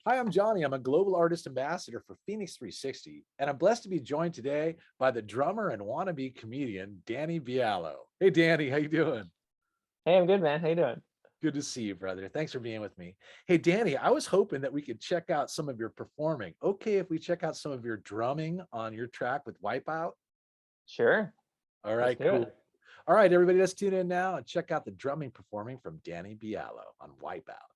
Hi, I'm Johnny. I'm a global artist ambassador for FENIX360, and I'm blessed to be joined today by the drummer and wannabe comedian, Danny Biallo. Hey, Danny, how you doing? Hey, I'm good, man. How you doing? Good to see you, brother. Thanks for being with me. Hey, Danny, I was hoping that we could check out some of your performing. Okay, if we check out some of your drumming on your track with Wipeout. Sure. All Let's right, do it. cool. All right, everybody, let's tune in now and check out the drumming performing from Danny Biallo on Wipeout.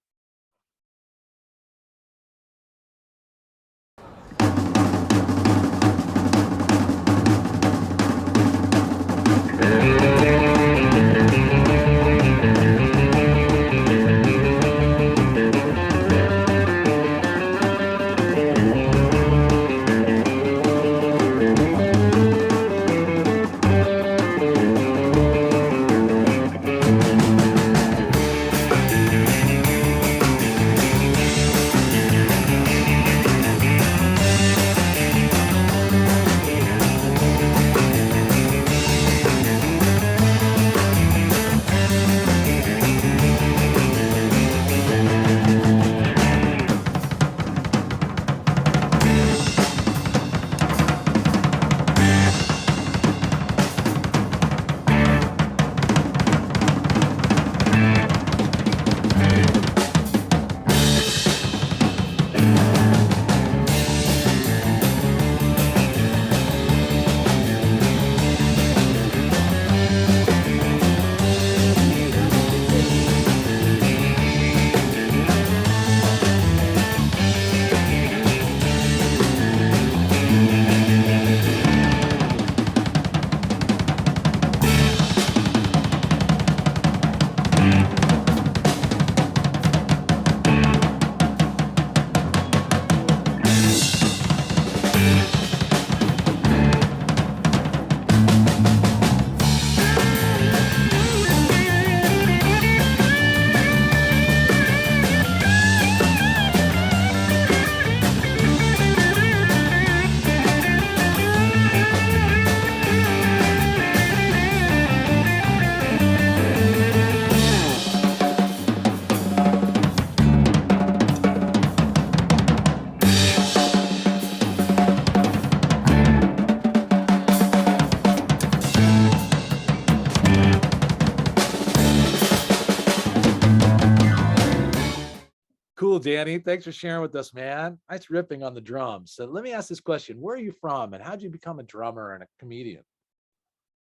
Cool, Danny. Thanks for sharing with us, man. Nice ripping on the drums. So let me ask this question. Where are you from and how did you become a drummer and a comedian?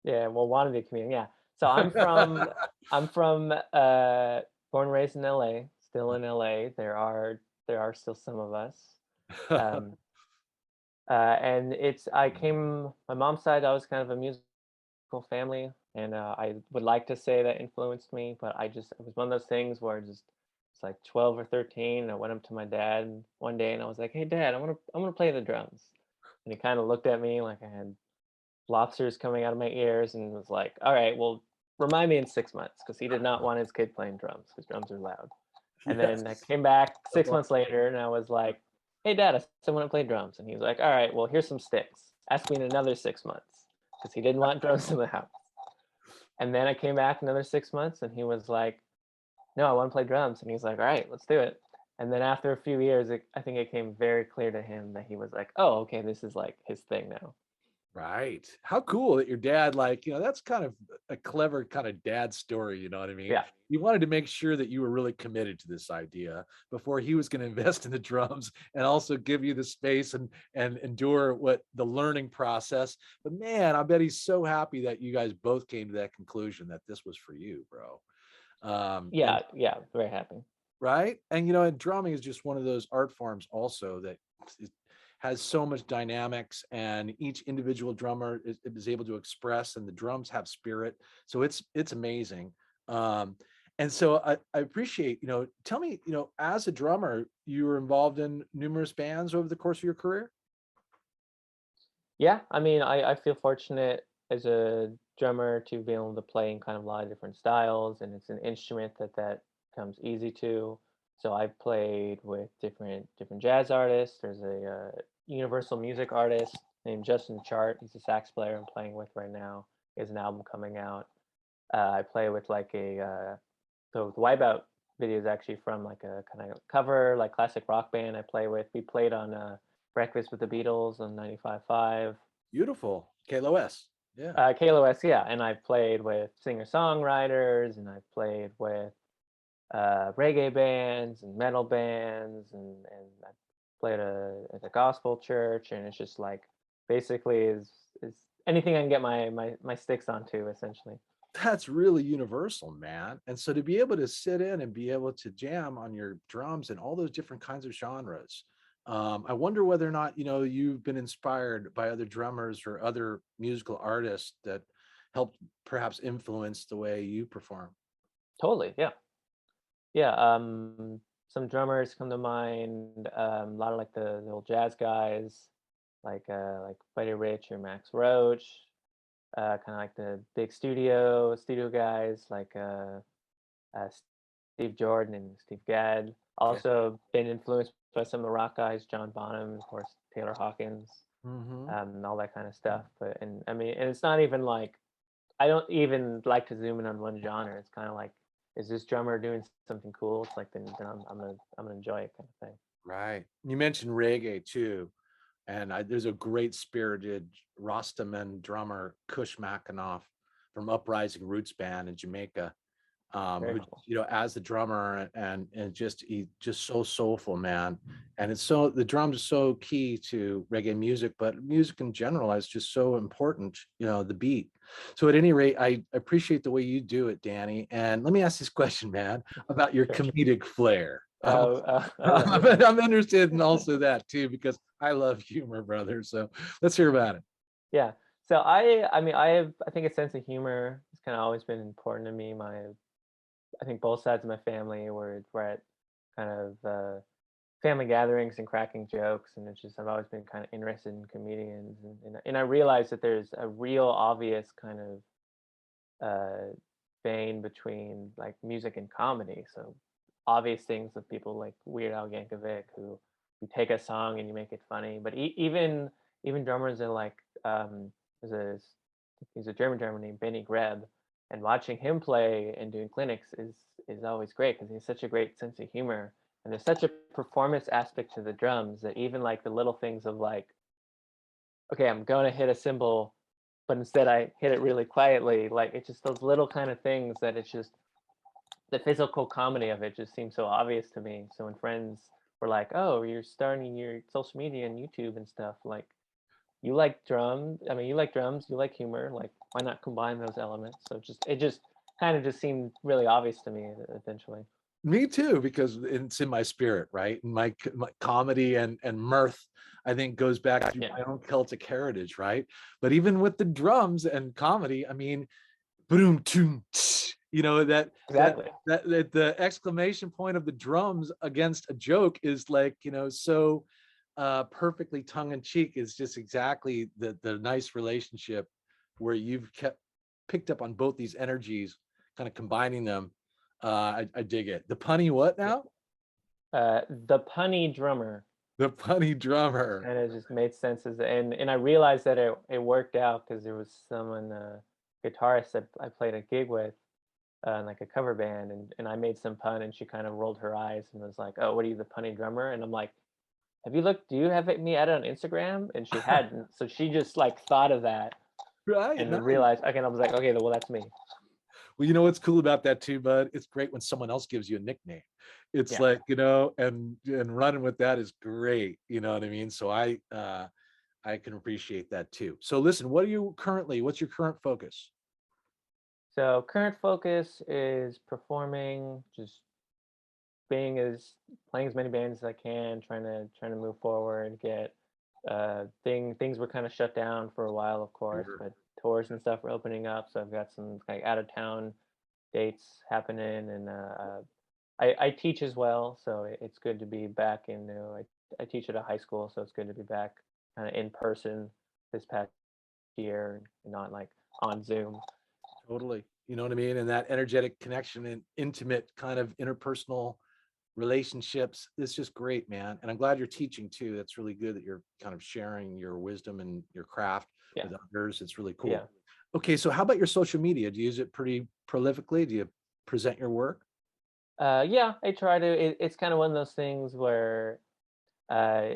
Yeah, well, wannabe comedian. Yeah. So I'm from born and raised in LA, still in LA. There are still some of us. Um and it's I came my mom's side, I was kind of a musical family, and I would like to say that influenced me, but it was one of those things where it's like 12 or 13, and I went up to my dad one day and I was like, "Hey dad, I'm gonna play the drums." And he kind of looked at me like I had lobsters coming out of my ears and was like, "All right, well, remind me in 6 months," because he did not want his kid playing drums because drums are loud. And then I Yes. came back 6 months later and I was like, "Hey, Dad, I still want to play drums." And he was like, "All right, well, here's some sticks. Ask me in another 6 months," because he didn't want drums in the house. And then I came back another 6 months and he was like, "No, I want to play drums." And he's like, "All right, let's do it." And then after a few years, I think it came very clear to him that he was like, "Oh, okay, this is like his thing now." Right. How cool that your dad, like, that's kind of a clever kind of dad story. You know what I mean? Yeah. He wanted to make sure that you were really committed to this idea before he was going to invest in the drums and also give you the space and endure what the learning process. But man, I bet he's so happy that you guys both came to that conclusion that this was for you, bro. And Yeah, yeah, very happy. right? And drumming is just one of those art forms also that it has so much dynamics, and each individual drummer is able to express, and the drums have spirit. So it's amazing. Um, and so I appreciate, tell me, as a drummer, you were involved in numerous bands over the course of your career. Yeah, I mean, I feel fortunate as a drummer to be able to play in kind of a lot of different styles, and it's an instrument that comes easy to. So I've played with different jazz artists. There's a universal music artist named Justin Chart. He's a sax player I'm playing with right now. He has an album coming out. I play with like so with Wipeout. video is actually from like a kind of cover, like classic rock band I play with. We played on Breakfast with the Beatles on 95.5. Beautiful. KLOS. Yeah. KLOS, yeah. And I played with singer-songwriters, and I played with reggae bands and metal bands, and I played at a gospel church, and it's just like basically is anything I can get my sticks onto, essentially. That's really universal, man. And so to be able to sit in and be able to jam on your drums and all those different kinds of genres, I wonder whether or not, you've been inspired by other drummers or other musical artists that helped perhaps influence the way you perform. Totally, yeah. Yeah, some drummers come to mind. A lot of like the old jazz guys, like Buddy Rich or Max Roach. Kind of like the big studio guys, like uh, Steve Jordan and Steve Gadd. Yeah. Also been influenced by some of the rock guys, John Bonham, of course, Taylor Hawkins, Hmm. and all that kind of stuff. But and I mean, and it's not even like I don't even like to zoom in on one genre. It's kind of like, is this drummer doing something cool? It's like then I'm gonna enjoy it, kind of thing. Right. You mentioned reggae too. And there's a great spirited Rastaman drummer, Kush Makanoff from Uprising Roots Band in Jamaica, Very who, cool. as the drummer and just so soulful, man. And it's so, the drums are so key to reggae music, but music in general is just so important, the beat. So at any rate, I appreciate the way you do it, Danny. And let me ask this question, man, about your Sure. comedic flair. I love it. I'm interested in also that too, because I love humor, brother. So let's hear about it. Yeah. So I mean, I think a sense of humor has kind of always been important to me. I think both sides of my family were at kind of family gatherings and cracking jokes, and it's just I've always been kind of interested in comedians, and I realized that there's a real obvious kind of uh, vein between like music and comedy. So obvious things with people like Weird Al Yankovic, who you take a song and you make it funny. But even drummers are like there's a he's a German drummer named Benny Greb, and watching him play and doing clinics is always great because he has such a great sense of humor. And there's such a performance aspect to the drums that even like the little things of like, okay, I'm going to hit a cymbal, but instead I hit it really quietly. Like it's just those little kind of things that it's just the physical comedy of it just seems so obvious to me. So when friends were like, "Oh, you're starting your social media and YouTube and stuff," like you like drums. I mean, you like drums, you like humor. Like why not combine those elements? So it just kind of just seemed really obvious to me eventually. Me too, because it's in my spirit, right? And my comedy and mirth, I think, goes back to Yeah, my own Celtic heritage, right? But even with the drums and comedy, I mean, boom, toom, tsh, exactly. that the exclamation point of the drums against a joke is like, so perfectly tongue in cheek, is just exactly the nice relationship where you've kept picked up on both these energies, kind of combining them. I dig it. The punny what Yeah. now? The punny drummer. The punny Just drummer. kind of just made sense and I realized that it worked out because there was someone guitarist that I played a gig with like a cover band and I made some pun and she kind of rolled her eyes and was like, "Oh, what are you, the punny drummer?" And I'm like, "Have you looked? Do you have me added on Instagram?" And she hadn't, so she just like thought of that Right, and nice. realized. Okay, and I was like, "Okay, well that's me." Well, you know what's cool about that too, bud? It's great when someone else gives you a nickname. It's Yeah. like, and running with that is great. You know what I mean? So I can appreciate that too. So listen, what's your current focus? So current focus is performing, just being as playing as many bands as I can, trying to move forward, get things were kind of shut down for a while, of course, Sure. but tours and stuff are opening up, so I've got some like out of town dates happening, and I teach as well, so it's good to be back in. I teach at a high school, so it's good to be back kind of in person this past year, and not like on Zoom. Totally. You know what I mean? And that energetic connection and intimate kind of interpersonal relationships. It's just great, man. And I'm glad you're teaching too. That's really good that you're kind of sharing your wisdom and your craft Yeah, with others. It's really yeah. cool. Okay, so how about your social media? Do you use it pretty prolifically? Do you present your work? Yeah, I try to. It's kind of one of those things where, uh,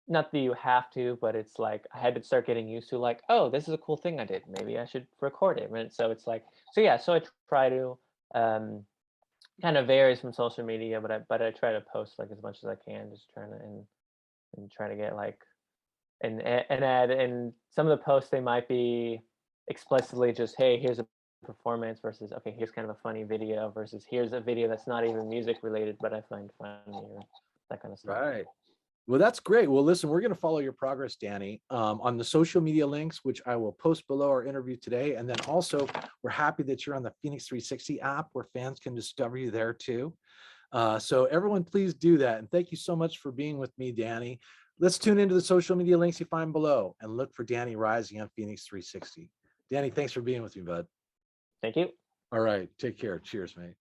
not that you have to, but it's like I had to start getting used to like, oh, this is a cool thing I did. Maybe I should record it. And so it's like, so yeah, so I try to. Um, Kind of varies from social media, but I try to post like as much as I can, just trying to and try to get like and add and some of the posts they might be explicitly just hey here's a performance versus okay here's kind of a funny video versus here's a video that's not even music related but I find funny or that kind of stuff. Right. Well, that's great. Well, listen, we're going to follow your progress, Danny, on the social media links, which I will post below our interview today. And then also, we're happy that you're on the Phoenix 360 app where fans can discover you there too. So everyone, please do that. And thank you so much for being with me, Danny. Let's tune into the social media links you find below and look for Danny Rising on Phoenix 360. Danny, thanks for being with me, bud. Thank you. All right. Take care. Cheers, mate.